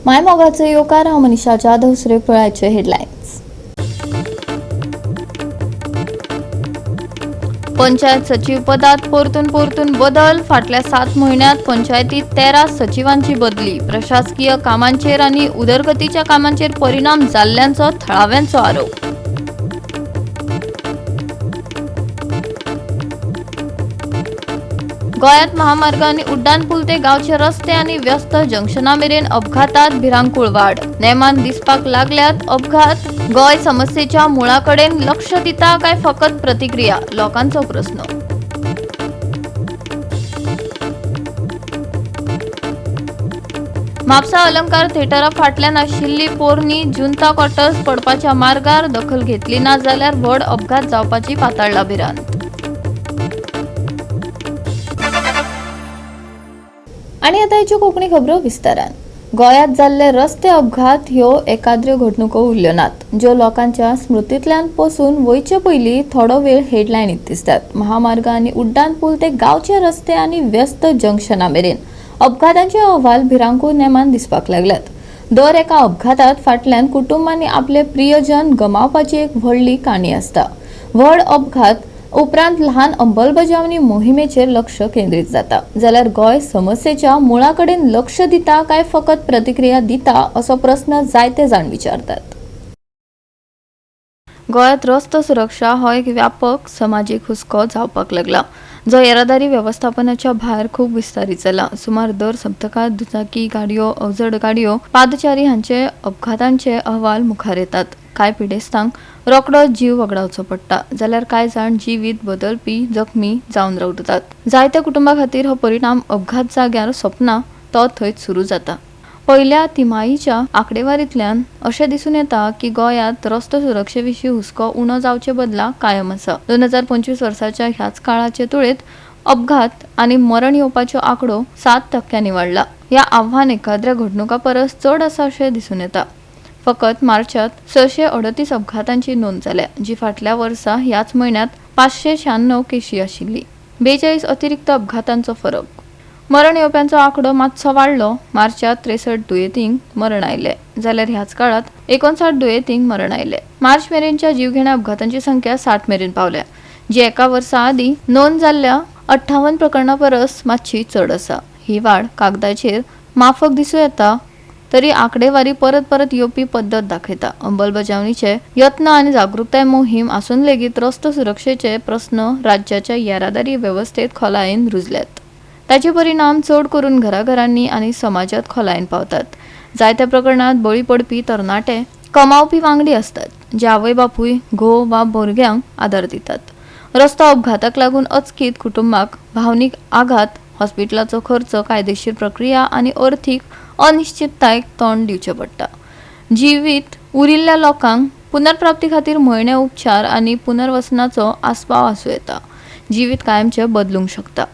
मायमोगाचे येवकार हांव मनीषा जाधव. सुरेपळाचे हेडलायन्स. पंचायत सचिव पदात परतून बदल. फाटल्या 7 महिन्यात पंचायतीत 13 सचिवांची बदली. प्रशासकीय कामांचेर आणि उदरगतीच्या कामांचेर परिणाम जाल्ल्याचो थळाव्यांचो आरोप. गोंयांत महामार्ग आणि उड्डाणपूल ते गांवचे रस्ते आणि व्यस्त जंक्शना मेरेन अपघातात भिरांकूळ वाढ. नेमान दिसपाक लागल्यात अपघात. गोंय समस्येच्या मुळाकडेन लक्ष दिता काय फकत प्रतिक्रिया? लोकांचो प्रस्न. म्हापसा अलंकार थिएटरा फाटल्यान आशिल्ली पोरणी जुंता क्वार्टर्स पडपाच्या मार्गार. दखल घेतली ना जाल्यार व्हड अपघात जावपाची पाताळ्ळा भिरांत. आणि आता हेच्यो कोंकणी खबरो विस्तारान. गोंयांत जाल्ले रस्ते अपघात ह्यो एकाद्र्यो घडणुको उरल्यो नात, ज्यो लोकांच्या स्मृतींतल्यान पसून वयचे पयलीं थोडो वेळ हेडलायनीत दिसतात. महामार्ग आनी उड्डाणपूल ते गांवचे रस्ते आनी व्यस्त जंक्शना मेरेन अपघातांचे अहवाल भिरांकूळ नेमान दिसपाक लागल्यात. दर एका अपघातात फाटल्यान कुटुंबांनी आपले प्रियजन गमावपाची एक व्हडली काणी आसता. व्हड अपघात उपरांत ल्हान अंमलबजावणी मोहिमेचेर लक्ष केंद्रीत जाता. जाल्यार गोंय समस्येच्या मुळाकडेन लक्ष दिता काय फकत प्रतिक्रिया दिता असो प्रस्न जायते जाण विचारतात. गोंयांत रस्तो सुरक्षा हो एक व्यापक समाजीक हुस्को जावपाक लागला, जो येरादारी व्यवस्थापनाच्या भायर खूब विस्तारीत जाला. सुमार दर सप्तकात दुचाकी गाडयो, अवजड गाडयो, पादचारी हांचे अपघातांचे अहवाल मुखार येतात. कांय पिडेस्तांक रोकडो जीव वगडावचो पडटा, जाल्यार कांय जाण जिवीत बदलपी जखमी जावन रावतात. जायत्या कुटुंबां खातीर हो परिणाम अपघात जाग्यार सोंपना तो थंयच सुरू जाता. पयल्या तिमाहीच्या आंकडेवारींतल्यान अशें दिसून येता की गोंयांत रस्तो सुरक्षे विशीं हुस्को उणो जावचे बदला कायम आसा. 2025 वर्साच्या ह्याच काळाचे तुळेंत अपघात आनी मरण येवपाचो आंकडो 7% वाडला. ह्या आव्हान एखाद्र्या घडणुका परस चड आसा अशें दिसून येता. फकत मार्चात 638 अपघातांची नोंद जाल्या, जी फाटल्या वर्सा ह्याच म्हयन्यात 596 केशी आशिल्ली. 42 अतिरिक्त अपघातांचो फरक. मरण येवप्यांचो आंकडो मातसो वाडलो. मार्चात 63 दुयेंतींक मरण आयले, जाल्यार ह्याच काळात 59 दुयेंतींक मरण आयले. मार्च मेरेनच्या जीवघेण्या अपघातांची संख्या 60 मेरेन पावल्या, जी एका वर्सा आदी नोंद जाल्ल्या 58 प्रकरणां परस मातशी चड आसा. ही वाड कागदाचेर माफक दिसूं येता, तरी आंकडेवारी परत येवपी पद्दत दाखयता. अंमलबजावणीचे यत्न आनी जागृताय मोहीम आसून लेगीत रस्तो सुरक्षेचे प्रस्न राज्याच्या येरादारी वेवस्थेत खोलायेन रुजल्यात. ताचे परिणाम चड करून घराघरांनी आनी समाजात खोलायेन पावतात. जायत्या प्रकरणात बळी पडपी तरणाटे कमावपी वांगडी असतात, जे आवय बापूय घोव वा भुरग्यांक आदार दितात. रस्तो अपघाताक लागून अचकीत कुटुंबाक भावनीक आघात, हॉस्पिटलाचो खर्च, कायदेशीर प्रक्रिया आनी अर्थीक अनिश्चिततायेक तोंड दिवचें पडटा. जिवीत उरिल्ल्या लोकांक पुनर्प्राप्ती खातीर म्हयने उपचार आनी पुनर्वसनाचो आस्पाव आसूं येता. जिवीत कायमचें बदलूंक शकता.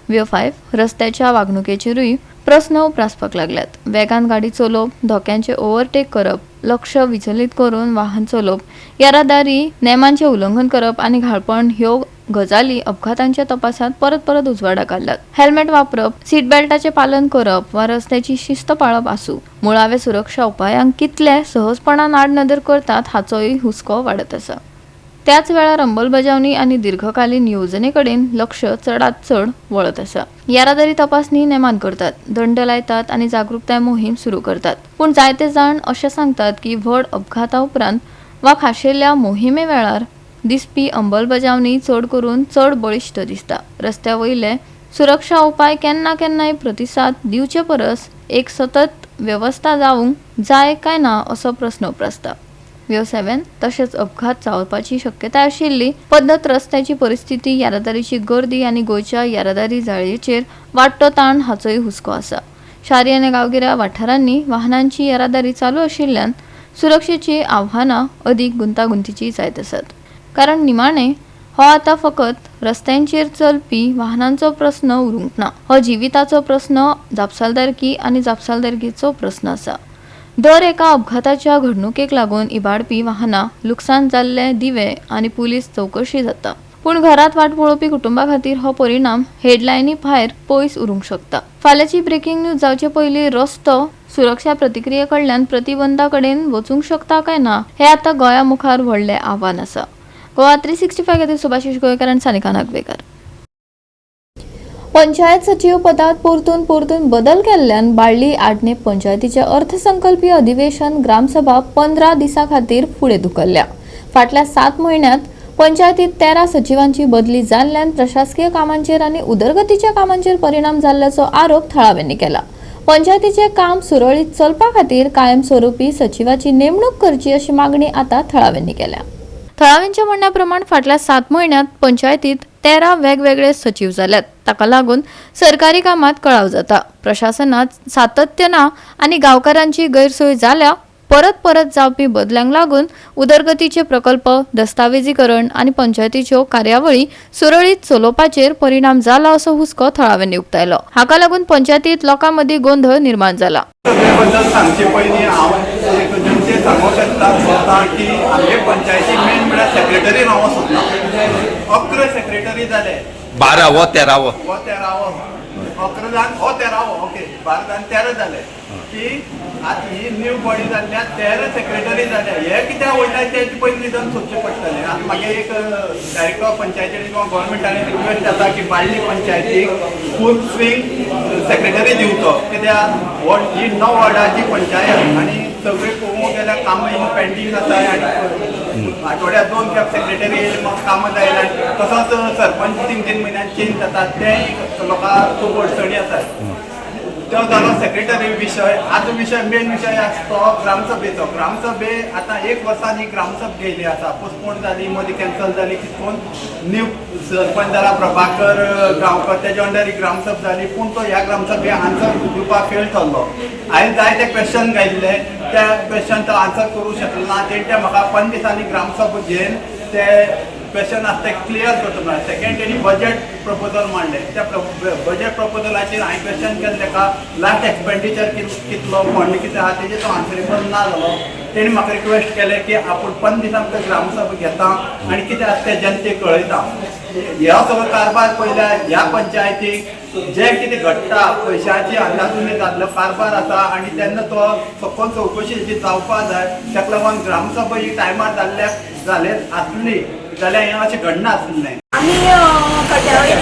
वे 5 रस्त्याच्या वागणुकेचेरूय प्रस्न उप्रासपाक लागल्यात. वेगान गाडी चलोवप, धोक्यांचे ओव्हरटेक करप, लक्ष विचलीत करून वाहन चलोवप, येरादारी नेमांचे उल्लंघन करप आनी घाळपण ह्यो गजाली अपघातांच्या तपासात परत उजवाडाक हाडल्यात. हेल्मेट वापरप, सीट बेल्टाचे पालन करप वा रस्त्याची शिस्त पाळप आसूं, मुळावे सुरक्षा उपायांक कितले सहजपणान आडनदर करतात हाचोय हुस्को वाडत आसा. त्याच वेळार अंमलबजावणी आनी दीर्घकालीन येवजणे कडेन लक्ष चडांत चड वळत आसा. येरादारी तपासणी नेमान करतात, दंड लायतात आनी जागृताय मोहीम सुरू करतात. पूण जायते जाण अशें सांगतात की व्हड अपघाता उपरांत वा खाशेल्या मोहिमे वेळार दिसपी अंमलबजावणी चड बळिश्ट दिसता. रस्त्या वयले सुरक्षा उपाय केन्नाय प्रतिसाद दिवचे परस एक सतत व्यवस्था जावंक जाय काय ना असो प्रस्न उप्रासता. वे 7 तशेंच अपघात जावपाची शक्यताय आशिल्ली पद्दत, रस्त्याची परिस्थिती, येरादारीची गर्दी आनी गोंयच्या येरादारी जाळेचेर वाडटो ताण हाचोय हुस्को आसा. शारी आनी गांवगिऱ्या वाठारांनी वाहनांची येरादारी चालू आशिल्ल्यान सुरक्षेची आव्हानां अदीक गुंतागुंतीची जायत आसात. कारण निमाणे हो आतां फकत रस्त्यांचेर चलपी वाहनांचो प्रस्न उरूंक ना, हो जिविताचो प्रस्न, जापसालदारकी आनी जापसालदारकीचो प्रस्न आसा. दर एका अपघाताच्या घडणुकेक लागून इबाडपी वाहनां, लुकसाण जाल्ले दिवे आनी पुलीस चौकशी जाता. पूण घरात वाट पळोवपी कुटुंबा खातीर हो परिणाम हेडलायनी भायर पयस उरूंक शकता. फाल्यांची ब्रेकिंग न्यूज जावचे पयलीं रस्तो सुरक्षा प्रतिक्रिये कडल्यान प्रतिबंधा कडेन वचूंक शकता काय ना हे आतां गोंया मुखार व्हडलें आव्हान आसा. गोवा 365 खातीर सुभाशीश गोयकार आनी सानिका नागवेकर. पंचायत सचिव पदात परतून बदल केल्ल्यान बाळ्ळी आडणे पंचायतीचे अर्थसंकल्पीय अधिवेशन ग्रामसभा 15 दिसां खातीर फुडें धुकल्ल्या. फाटल्या 7 म्हयन्यांत पंचायतीत 13 सचिवांची बदली जाल्ल्यान प्रशासकीय कामांचेर आनी उदरगतीच्या कामांचेर परिणाम जाल्ल्याचो आरोप थळाव्यांनी केला. पंचायतीचे काम सुरळीत चलपा खातीर कायमस्वरुपी सचिवाची नेमणूक करची अशी मागणी आता थळाव्यांनी केल्या. थळाव्यांच्या म्हणण्या प्रमाण फाटल्या 7 म्हयन्यांत पंचायतीत 13 वेगवेगळे सचिव जाल्यात. ताका लागून सरकारी कामात कळाव जाता, प्रशासनात सातत्य ना आनी गांवकारांची गैरसोय जाल्या. परत जावपी बदल्यांक लागून उदरगतीचे प्रकल्प, दस्तावेजीकरण आनी पंचायतीच्यो कार्यावळी सुरळीत चलोवपाचेर परिणाम जाला असो हुस्को थळाव्यांनी उक्तायलो. हाका लागून पंचायतीत लोकांमदीं गोंधळ निर्माण जाला. सांगचे पयलीं हांव एक जनतेक सांगूंक सोदता की आमचे पंचायतीक मेन म्हळ्यार सेक्रेटरी रावो सोदता. 11 सेक्रेटरी जाले, 12 वो 13 वो 11 जावन 13 ओके 12 जावन 13 जाले की आतां ही न्यू बॉडी जाल्ल्यान 13 सेक्रेटरी जाले. हे कित्याक वयता तेचे पयलीं रिजन सोदचें पडटलें. आतां म्हागे एक डायरेक्टर ऑफ पंचायती किंवा गव्हर्मेंटान रिक्वेस्ट आसा की बाळ्ळी पंचायतीक फूल स्विंग सेक्रेटरी दिवचो. कित्याक ही 9 वॉर्डाची पंचायत आनी सगळी पळोवंक गेल्यार कामां पेंडींग आसा आनी आठवड्याक 2 खेप सेक्रेटरी येयले म्हाका कामां जायना. तसोच सरपंच 3 म्हयन्यान चेंज जाता, तेय लोकांक खूब अडचणी आसात. तो जालो सेक्रेटरी विशय. आतां मेन विशय आसा तो ग्रामसभेचो. ग्रामसभे आतां 1 वर्सान ही ग्रामसभा गेली आसा, पोस्टपोन जाली, मदीं कॅन्सल जाली. कितून न्यू सरपंच जाला प्रभाकर गांवकर, तेज्या अंडर ही ग्रामसभा जाली. पूण तो ह्या ग्रामसभेक आन्सर दिवपाक फेल थारलो. हांवें जायते क्वेश्चन घायल्ले, त्या क्वेश्चन तो आन्सर करूंक शकलो ना. तेंच्या म्हाका 5 दिसांनी ग्रामसभा घेवन ते क्वेश्चन आसा ते क्लियर करता म्हळ्यार. सेकेंड तेणी बजेट प्रपोजल मांडले. त्या बजेट प्रपोजलाचेर हांवें क्वेश्चन केलें ताका लास्ट एक्सपेंडिचर कितलो, फंड कितें आहा तेजेर तो आन्सरेबल ना जालो. तेणी म्हाका रिक्वेस्ट केलें की आपूण 5 दिसांक ग्रामसभा घेता आनी कितें आसा तें जनतेक कळयता. ह्यो सगळो कारबार पयल्यार ह्या पंचायतीक जें कितें घडटा पयशांची अंदाजुनी जाल्लो कारबार आसा आनी तेन्ना तो सकयल चवकशी जी जावपाक जाय. ताका लागून ग्रामसभा ही टायमार जाले आसली जाल्यार हें अशें घडना आसलें. आम्ही कट्यावळी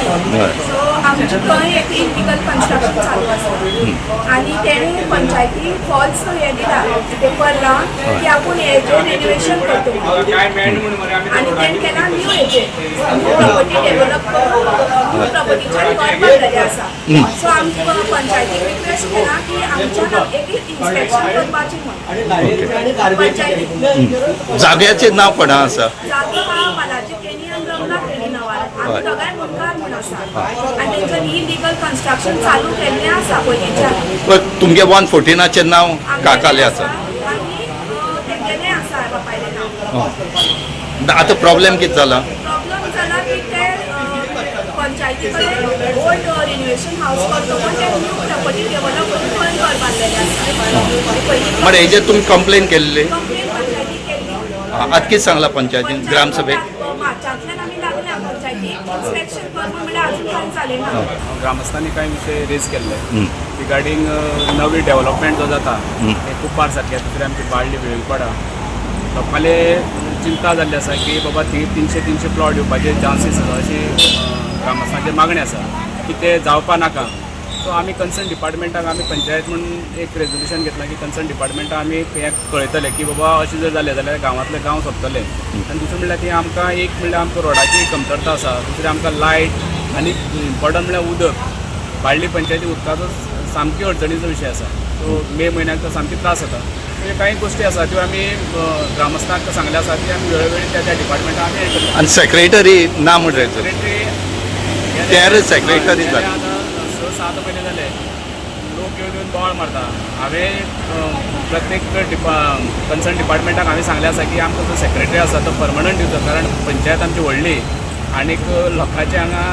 सो आमचे थंय एक इलिगल कन्स्ट्रक्शन चालू आसा आनी तेणे पंचायती फॉल्स हे दिला पेपर लावन की आपूण हेजें रेनोवेशन करता आनी तेणे केला न्यू हेजेर प्रॉपर्टी डेव्हलप करून न्यू प्रॉपर्टीचेर घर बांदलेलें आसा. सो आमी पंचायतीक रिक्वेस्ट केला की आमच्या एक इन्स्पेक्शन करपाचें म्हणून पंचायतीक. जाग्याचें नांव कोणा आसा? जागो हा बालाजी केनी आनी रमला केनी नांवार आमी दोगांय मुनकार म्हूण आसा आनी तेंच्यानी इलिगल कन्स्ट्रक्शन चालू केल्लें आसा पयलींच्यान. तुमगे 114 नांव काकालें आसा आनी तेंगेलें आसा बापायलें नांव. आतां प्रॉब्लेम कितें जाला? प्रॉब्लम जाला की ते पंचायती कडेन ओल्ड रिनोवेशन हावस करता पण ते न्यू प्रॉपर्टी डेव्हलप करून थंय घर बांदलेलें आसा. म्हण हेजेर तुमी कंप्लेन केल्ली? कंप्लेन पंचायतीक केल्ली. आतां कितें सांगला पंचायतीन ग्रामसभेक? मार्चांतल्यान आमी लागल्या पंचायतीक इन्स्पेक्शन कर म्हूण म्हणल्यार आजून कांय जालें ना. ग्रामस्थांनी काही विषय रेज केल्ले रिगार्डींग नवी डेव्हलपमेंट जो जाता हे खूब पार सारकें तितून आमची बाळ्ळी वेळपाडा लोकांले चिंता जाल्ली आसा की बाबा 300 प्लॉट येवपाचे चान्सीस आसा अशी ग्रामस्थांची मागणी आसा की ते जावपा नाका. सो आमी कन्सर्न डिपार्टमेंटाक आमी पंचायत म्हणून एक रेजोल्युशन घेतलां की कन्सर्न डिपार्टमेंटाक आमी हें कळयतले की बाबा अशें जर जालें जाल्यार गांवांतले गांव सोंपतले. आनी दुसरें म्हणल्यार की आमकां एक म्हणल्यार आमकां रोडाची कमतरता आसा, दुसरें आमकां लायट आनी इम्पॉर्टंट म्हणल्यार उदक. बाळ्ळी पंचायती उदकाचो सामकी अडचणीचो विशय आसा. सो मे म्हयन्याक तो सामकी त्रास जाता. म्हणजे कांय गोश्टी आसा त्यो आमी ग्रामस्थांक सांगले आसा की आमी वेळोवेळी त्या डिपार्टमेंटाक आमी हें करता. आनी सेक्रेटरी ना म्हणटा सेक्रेटरी 13 सेक्रेटरी जाले. 6-7 म्हयने जाले लोक येवन बोवाळ मारता. हांवें प्रत्येक कन्सर्न डिपार्टमेंटाक हांवें सांगलें आसा की आमकां जो सेक्रेटरी आसा तो परमनंट दिवचो, कारण पंचायत आमची व्हडली आनीक लोकांचे हांगा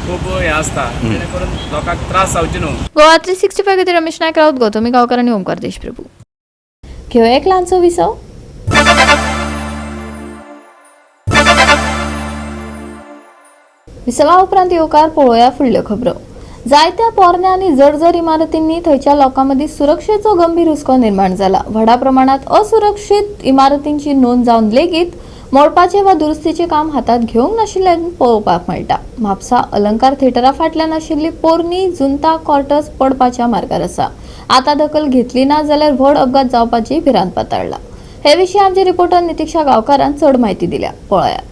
खूब हें आसता जेणे करून लोकांक त्रास जावचे न्हू. गोवा 365 खातीर रमेश नायक, राऊत गौतमी गांवकर आनी ओमकार देशप्रभू. घेवया एक ल्हानसो विसव. विसवा उपरांत येवकार पळोवया फुडल्यो खबरो. जायत्या पोरण्या आनी जड इमारतींनी थंयच्या लोकांमदीं सुरक्षेचो गंभीर हुस्को निर्माण जाला. व्हडा प्रमाणात असुरक्षीत इमारतींची नोंद जावन लेगीत मोडपाचे वा दुरुस्तीचे काम हातात घेवंक नाशिल्ल्यान पळोवपाक मेळटा. म्हापसा अलंकार थिएटरा फाटल्यान आशिल्ली पोरणी जुंता क्वार्टर्स पडपाच्या मार्गार आसा. आतां दखल घेतली ना जाल्यार व्हड अपघात जावपाची भिरांत पातळ्ळा. हे विशीं आमचे रिपोर्टर नितीक्षा गांवकारान चड म्हायती दिल्या. पळयात.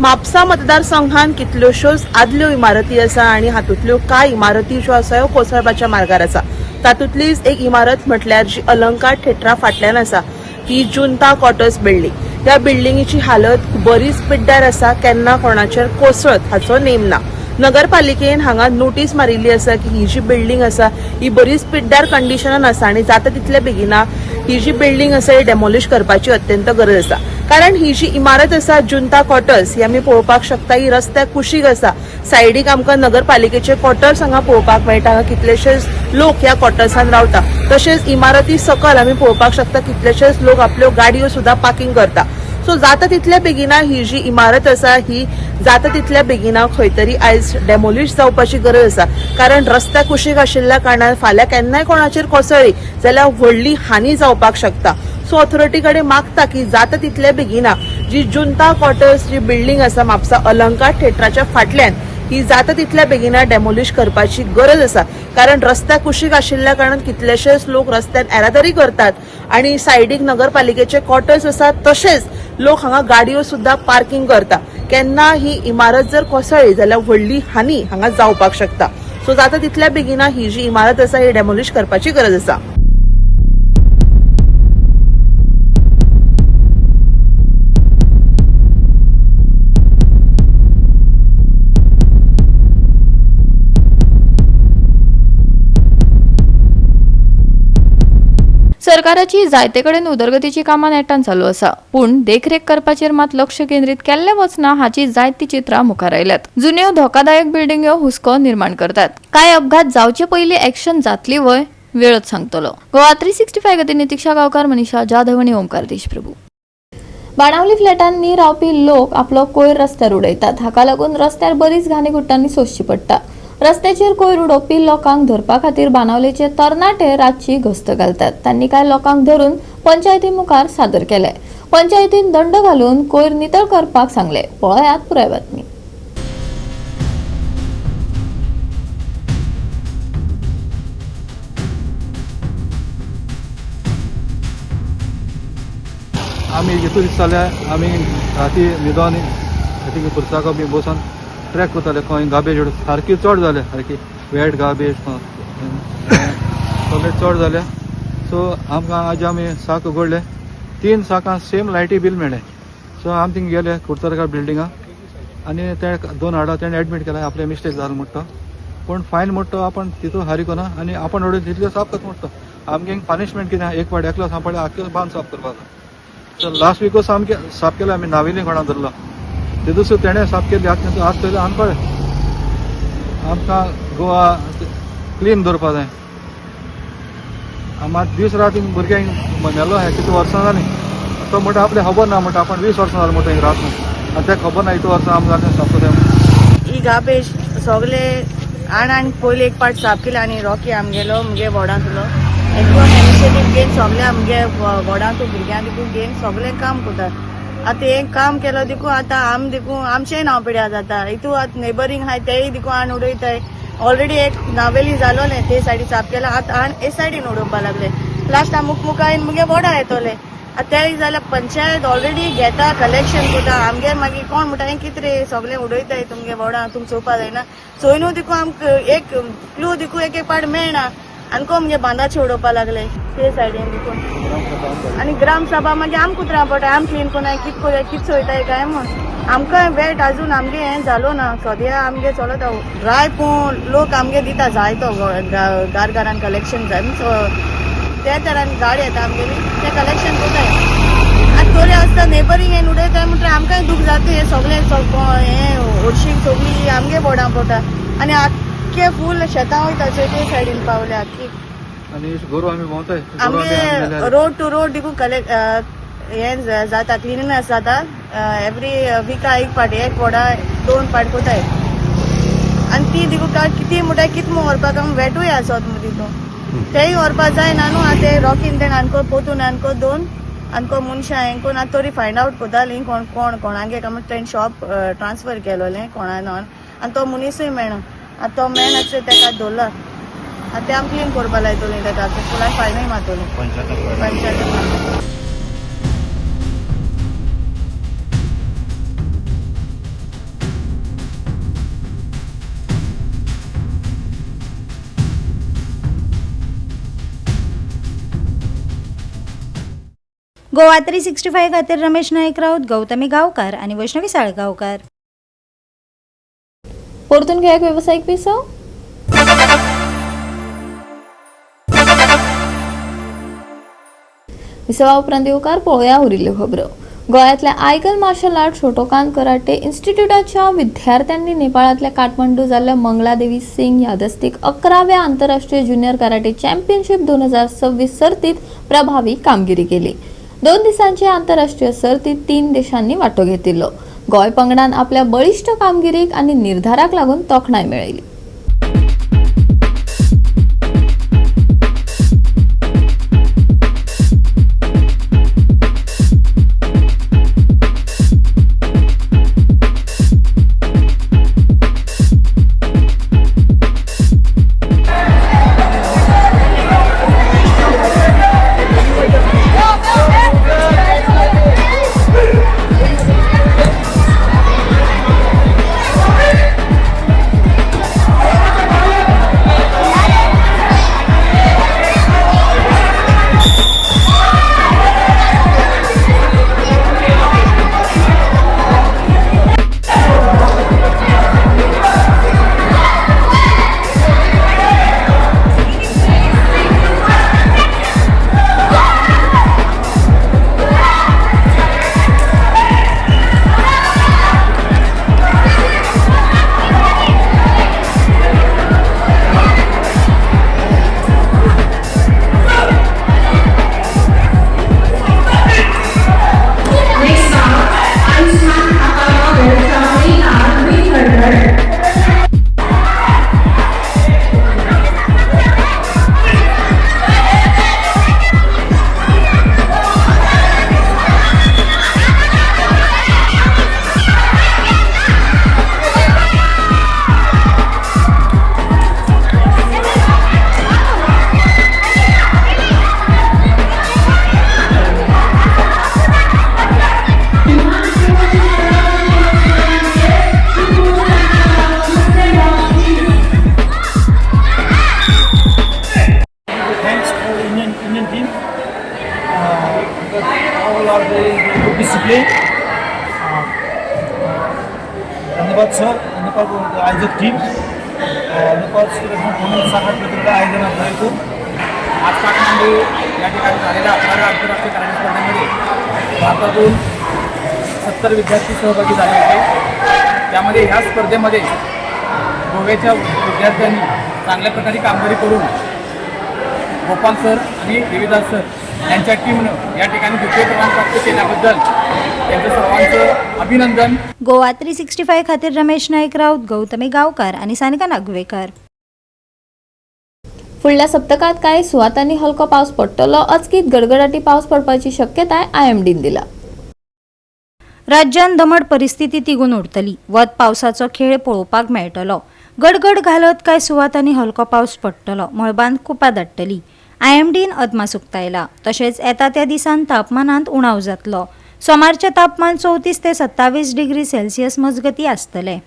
म्हापसा मतदारसंघात कितल्योश्योच आदल्यो इमारती आसा आणि हातूंतल्यो कांय इमारती ज्यो आसा ह्यो कोसळपाच्या मार्गार आसा. तातूंतलीच एक इमारत म्हटल्यार जी अलंकार थिएटरा फाटल्यान आसा ही जुंता क्वार्टर्स बिल्डींग. त्या बिल्डिंगेची हालत बरीच पिड्ड्यार आसा. केन्ना कोणाचेर कोसळत हाचो नेम ना. नगरपालिकेन हांगा नोटीस मारिल्ली आसा की ही जी बिल्डींग आसा ही बरीच पिड्ड्यार कंडिशनान आसा आणि जाता तितले बेगिना ही जी बिल्डींग आसा ही डेमोलिश करपाची अत्यंत गरज आसा. कारण ही जी इमारत आसा जुंता क्वार्टर्स ही आमी पळोवपाक शकता ही रस्त्याक कुशीक आसा. सायडीक आमकां नगरपालिकेचे क्वार्टर्स हांगा पळोवपाक मेळटा. हांगा कितलेशेच लोक ह्या क्वार्टर्सान रावता. तशेंच इमारती सकयल आमी पळोवपाक शकता कितलेशेच लोक आपल्यो गाडयो सुद्धा पार्किंग करता. सो जाता तितल्या बेगिना ही जी इमारत आसा ही जाता तितल्या बेगिना खंय तरी आयज डेमोलिश जावपाची गरज आसा. कारण रस्त्या कुशीक आशिल्ल्या कारणान फाल्यां केन्नाय कोणाचेर कोसळ्ळी जाल्यार व्हडली हानी जावपाक शकता. सो ऑथॉरिटी कडेन मागता की जाता तितल्या बेगिना जी जुंता क्वार्टर्स जी बिल्डींग आसा म्हापसा अलंकार थिएटराच्या फाटल्यान ही जाता तितल्या बेगिना डेमोलिश करपाची गरज आसा. कारण रस्त्या कुशीक आशिल्ल्या कारणान कितलेशेच लोक रस्त्यान येरादारी करतात आणि सायडीक नगरपालिकेचे क्वार्टर्स आसात. तशेंच लोक हांगा गाडयो सुद्धा पार्किंग करता. केन्ना ही इमारत जर कोसळ्ळी जाल्यार व्हडली हानी हांगा जावपाक शकता. सो जाता तितल्या बेगिना ही जी इमारत आसा ही डेमोलिश करपाची गरज आसा. सरकाराची जायते कडेन उदरगतीची कामां नेटान चालू आसा. पूण देखरेख करपाचेर मात लक्ष केंद्रीत केल्लें वचना हाची जायती चित्रां मुखार आयल्यात. जुन्यो धोकादायक बिल्डिंग्यो हुस्को निर्माण करतात. काय अपघात जावचे पयलीं एक्शन जातली वय वेळच सांगतलो. गोवा 365 खातीर नितीक्षा गांवकार, मनीषा जाधव आनी ओमकार देशप्रभू. बाणावली फ्लॅटांनी रावपी लोक आपलो कोयर रस्त्यार उडयतात. हाका लागून रस्त्यार बरीच घाणीघुट्टांनी सोंसची पडटा. रस्त्याचेर कोयर उडोवपी लोकांक धरपा खातीर बाणावलेचे तरणाटे रातची घस्त घालतात. तांणी कांय लोकांक धरून पंचायती मुखार सादर केले. पंचायतीन दंड घालून कोयर नितळ करपाक सांगले. पळयात पुराय बातमी. आमी येतू दिसताले आमी राती न्हिदोन थिंग पुरसाको बी बसून ट्रॅक करताले. खंय गार्बेज सारकी चड जाले, सारकी वेट गार्बेज सगळे चड जाले. सो आमकां आज आमी साक उगडले. 3 साकां सेम लायटी बील मेळ्ळें. सो आमी थिंग गेले कुर्तरकार बिल्डिंगां आनी ते 2 हाडा तेणें एडमीट केला. आपले मिस्टेक जालो म्हणटा पूण फायन म्हणटा आपण तितून हारी कोना आनी आपण उडोवन तितले साफ करता म्हणटा. आमगे पनिशमेंट कितें एक फावट एकलो सांपडले आख्यो बांद साफ करपाक. सो लास्ट वीक सामकें साफ केलें आमी. नाविली कोणा धरलो ते दुसरें तेणें साफ केली. आज पयलें आनपळे आमकां गोवा क्लीन दवरपा जाय. मात दीस रात हिंग भुरग्यांक मेलो हे कितले वर्सां जालीं. तो म्हणटा आपले खबर ना म्हणटा आपण 20 वर्सां जालें म्हणटा हिंग रात आनी तेका खबर ना 8 वर्सां आमकां जालें साफ करता. ही गार्बेज सगळे आण पयलीं एक पार्ट साफ केले आनी रॉकी आमगेलो मुगे वोडांतलो एकदम इनिशिएटीव घेवन सगळे आमगे वोडांतू भुरग्यां देखून घेवन सगळें काम करतात. आतां एक काम केलो देखून आतां आम देखून आमचेय नांव पिड्यार जाता. हितू आतां नेबरींग आहाय तेय देखून आण उडयताय. ऑलरेडी एक नावेली जालोले ते सायडी साफ केला. आतां आण हे सायडीन उडोवपा लागले. लास्ट मुखायन मुगे वोडा येतोले. आतां ते जाल्यार पंचायत ऑलरेडी घेता कलेक्शन करता. आमगे मागीर कोण म्हणटा हें कितें रे सगळें उडयताय तुमगे वोडां तुमकां चोवपा जायना. चोयनू देखून आमकां एक क्लू देखून एक पार्ट मेळना आनी को मुगे बांदाचे उडोवपा लागले ते सायडीन देखून. आनी ग्रामसभा मागीर आमकां उतरां पडटा. आम क्लीन कोनाय कितें कोया कितें चोयताय काय म्हूण. आमकां वेट आजून आमगे हें जालो ना. सद्या आमगे चलता ड्राय पूण लोक आमगे दिता जायतो घरान कलेक्शन जाय. ते तरांनी गाडी येता आमगेली ते कलेक्शन कोताय आतां तोरी आसता नेबरींग हें उडयताय म्हणल्यार आमकांय दूख जाता हे सगळे हें हरशीं सगळी आमगे बोर्डां पडटा आनी आख्खे फूल शेतां वयता चोय सायडीन पावले आख्खी आणि गोरू आम्ही भोंवताय आमगे रोड टू रोड देखून कलेक्ट हें जाता क्लिननेस जाता एवरी विका एक पाट एक वडा 2 पाट कोताय आनी ती देखून कितें म्हणटाय कितें व्हरपाक आमी वेटूय आसत मदीं तितून तेय व्हरपाक जायना न्हू आतां ते रॉकीन तेण आनको पोतून आनको 2 आनको मनशां हें कोन्न आतां तोरी फायंड आवट कोतालीं कोणागे काय तेणें शॉप ट्रान्सफर केलोलें कोणान आनी तो मनीसूय मेळना आतां तो मेळना तेका दवरला आतां ते आमी क्लीन करपा लायतलीं तेका फुलान फायनूय मारतलीं पंचायत गोवा 365 खातीर रमेश नाईक राऊत, गौतमी गांवकार आणि वैष्णवी साळगांवकार. परतून घेयात व्यावसायिक पिसो. विसवा उपरांत येवकार पळोवया उरिल्ल्यो खबरो. गोंयांतल्या आयगल मार्शल आर्ट शोटोकान कराटे इन्स्टिट्यूटाच्या विद्यार्थ्यांनी नेपाळांतल्या काठमांडू जाल्ल्या मंगलादेवी सिंग यादस्तीक 11व्या आंतरराष्ट्रीय ज्युनियर कराटे चॅम्पियनशीप 2026 सर्तीत प्रभावी कामगिरी केली. 2 दिसांच्या आंतरराष्ट्रीय सर्तीत 3 देशांनी वांटो घेतिल्लो. गोंय पंगडान आपल्या बळिश्ट कामगिरीक आनी निर्धाराक लागून तोखणाय मेळयली. धन्यवाद सर, धन्यवाद आयोजक टीम, धन्यवाद साखर आयोजन आपल्याला. आज काठमांडू या ठिकाणी झालेल्या 11व्या आंतरराष्ट्रीय कराटे स्पर्धेमध्ये भारतातून 70 विद्यार्थी सहभागी झाले होते. त्यामध्ये ह्या स्पर्धेमध्ये गोव्याच्या विद्यार्थ्यांनी चांगल्या प्रकारे कामगिरी करून गोपाल सर आणि देवीदास सर यांच्या टीमनं या ठिकाणी द्वितीय क्रमांक प्राप्त केल्याबद्दल त्यांचं सर्वांचं अभिनंदन. गोवा 365 खातीर रमेश नाईक राऊत, गौतमी गांवकार आणि सानिका नागवेकर. फुडल्या सप्तकात कांय सुवातांनी हलको पावस पडटलो. अचकीत गडगडाटी पावस पडपाची शक्यताय IMDन दिला. राज्यात दमट परिस्थिती तिगून उरतली. वत पावसाचो खेळ पळोवपाक मेळटलो. गडगड घालत कांय सुवातांनी हलको पावस पडटलो. मळबांत कुपां धाडटली. IMDन अदमास उक्तायला. तशेंच येता त्या दिसान तापमानांत उणाव जातलो. सोमारचे तापमान 34 ते 27 डिग्री सेल्सियस मजगती आसतले.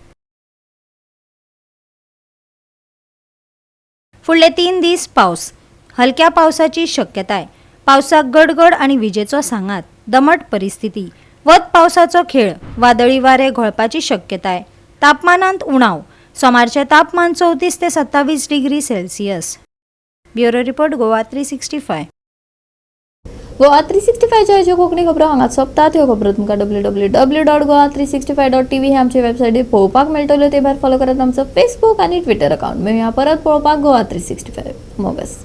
फुडले 3 दीस पावस. हलक्या पावसाची शक्यताय. पावसाक गडगड आणि विजेचो सांगात. दमट परिस्थिती. वत पावसाचो खेळ. वादळी वारे घोळपाची शक्यताय. तापमानांत उणाव. सोमारचे तापमान 34 ते 27 degree Celsius. Bureau report Goa 365. Goa 365च्या ज्यो कोंकणी खबरो हांगा सोंपतात ह्यो खबरो तुमकां www.goa365.tv हे आमचे वेबसायटीर पळोवपाक मेळटल्यो. ते भायर फॉलो करात आमचो फेसबूक आनी ट्विटर अकाउंट. मेळुया परत पळोवपाक गोवा 365 मोगस.